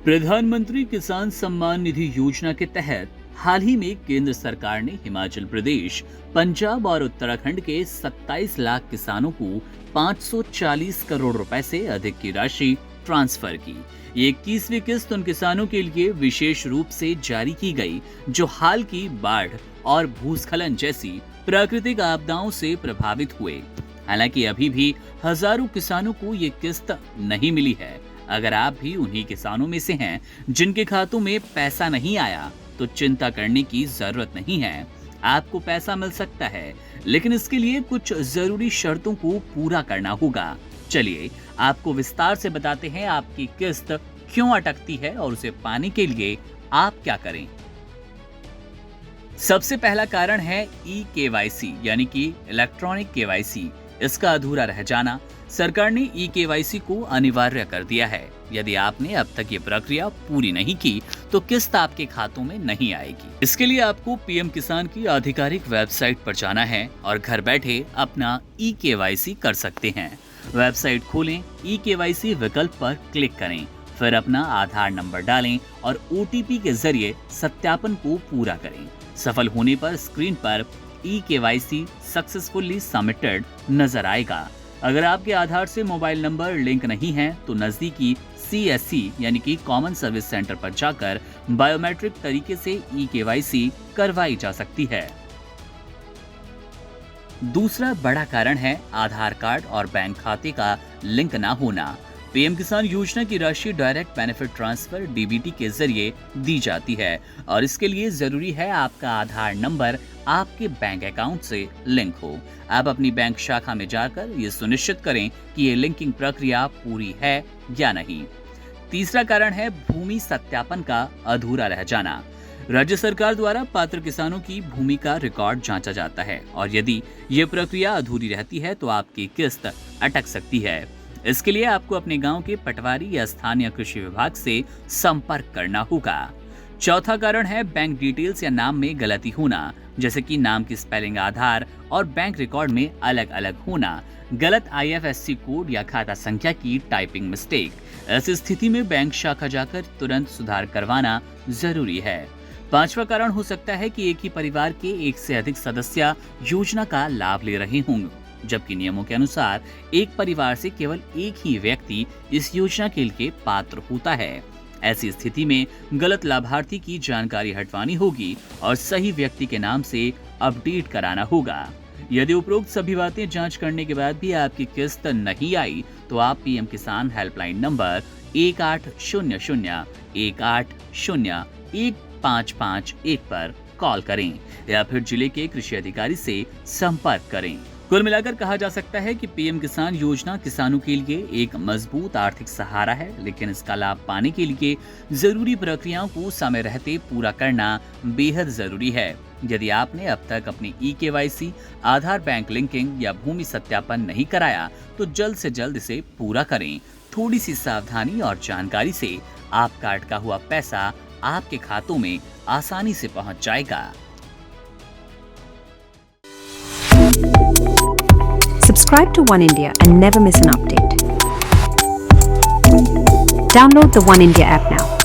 प्रधानमंत्री किसान सम्मान निधि योजना के तहत हाल ही में केंद्र सरकार ने हिमाचल प्रदेश, पंजाब और उत्तराखंड के 27 लाख किसानों को 540 करोड़ रुपए से अधिक की राशि ट्रांसफर की। ये 21वीं किस्त उन किसानों के लिए विशेष रूप से जारी की गई जो हाल की बाढ़ और भूस्खलन जैसी प्राकृतिक आपदाओं से प्रभावित हुए। हालांकि अभी भी हजारों किसानों को ये किस्त नहीं मिली है। अगर आप भी उन्हीं किसानों में से हैं जिनके खातों में पैसा नहीं आया, तो चिंता करने की जरूरत नहीं है। आपको पैसा मिल सकता है, लेकिन इसके लिए कुछ जरूरी शर्तों को पूरा करना होगा। चलिए आपको विस्तार से बताते हैं आपकी किस्त क्यों अटकती है और उसे पाने के लिए आप क्या करें। सबसे पहला कारण है ई-केवाईसी यानी कि इलेक्ट्रॉनिक केवाईसी। इसका अधूरा रह जाना। सरकार ने ई-केवाईसी को अनिवार्य कर दिया है। यदि आपने अब तक ये प्रक्रिया पूरी नहीं की तो किस्त आपके खातों में नहीं आएगी। इसके लिए आपको पीएम किसान की आधिकारिक वेबसाइट पर जाना है और घर बैठे अपना ई-केवाईसी कर सकते हैं। वेबसाइट खोलें, ई-केवाईसी विकल्प पर क्लिक करें, फिर अपना आधार नंबर डालें और ओटीपी के जरिए सत्यापन को पूरा करें। सफल होने पर स्क्रीन पर ई-केवाईसी सक्सेसफुली सबमिटेड नजर आएगा। अगर आपके आधार से मोबाइल नंबर लिंक नहीं है तो नजदीकी CSC यानी कि कॉमन सर्विस सेंटर पर जाकर बायोमेट्रिक तरीके से ई-केवाईसी करवाई जा सकती है। दूसरा बड़ा कारण है आधार कार्ड और बैंक खाते का लिंक ना होना। पीएम किसान योजना की राशि डायरेक्ट बेनिफिट ट्रांसफर DBT के जरिए दी जाती है और इसके लिए जरूरी है आपका आधार नंबर आपके बैंक अकाउंट से लिंक हो। आप अपनी बैंक शाखा में जाकर ये सुनिश्चित करें कि ये लिंकिंग प्रक्रिया पूरी है या नहीं। तीसरा कारण है भूमि सत्यापन का अधूरा रह जाना। राज्य सरकार द्वारा पात्र किसानों की भूमि का रिकॉर्ड जांचा जाता है और यदि ये प्रक्रिया अधूरी रहती है तो आपकी किस्त अटक सकती है। इसके लिए आपको अपने गांव के पटवारी या स्थानीय कृषि विभाग से संपर्क करना होगा। चौथा कारण है बैंक डिटेल्स या नाम में गलती होना, जैसे कि नाम की स्पेलिंग आधार और बैंक रिकॉर्ड में अलग अलग होना, गलत IFSC कोड या खाता संख्या की टाइपिंग मिस्टेक। ऐसी स्थिति में बैंक शाखा जाकर तुरंत सुधार करवाना जरूरी है। पांचवा कारण हो सकता है कि एक ही परिवार के एक से अधिक सदस्य योजना का लाभ ले रहे होंगे, जबकि नियमों के अनुसार एक परिवार से केवल एक ही व्यक्ति इस योजना के लिए पात्र होता है। ऐसी स्थिति में गलत लाभार्थी की जानकारी हटवानी होगी और सही व्यक्ति के नाम से अपडेट कराना होगा। यदि उपरोक्त सभी बातें जांच करने के बाद भी आपकी किस्त नहीं आई तो आप पीएम किसान हेल्पलाइन नंबर 1800-180-1551 पर कॉल करें या फिर जिले के कृषि अधिकारी से संपर्क करें। कुल मिलाकर कहा जा सकता है कि पीएम किसान योजना किसानों के लिए एक मजबूत आर्थिक सहारा है, लेकिन इसका लाभ पाने के लिए जरूरी प्रक्रियाओं को समय रहते पूरा करना बेहद जरूरी है। यदि आपने अब तक अपनी ई-केवाईसी, आधार बैंक लिंकिंग या भूमि सत्यापन नहीं कराया तो जल्द से जल्द इसे पूरा करें। थोड़ी सी सावधानी और जानकारी से आपका अटका हुआ पैसा आपके खातों में आसानी से पहुंच जाएगा। Subscribe to One India and never miss an update. Download the One India app now.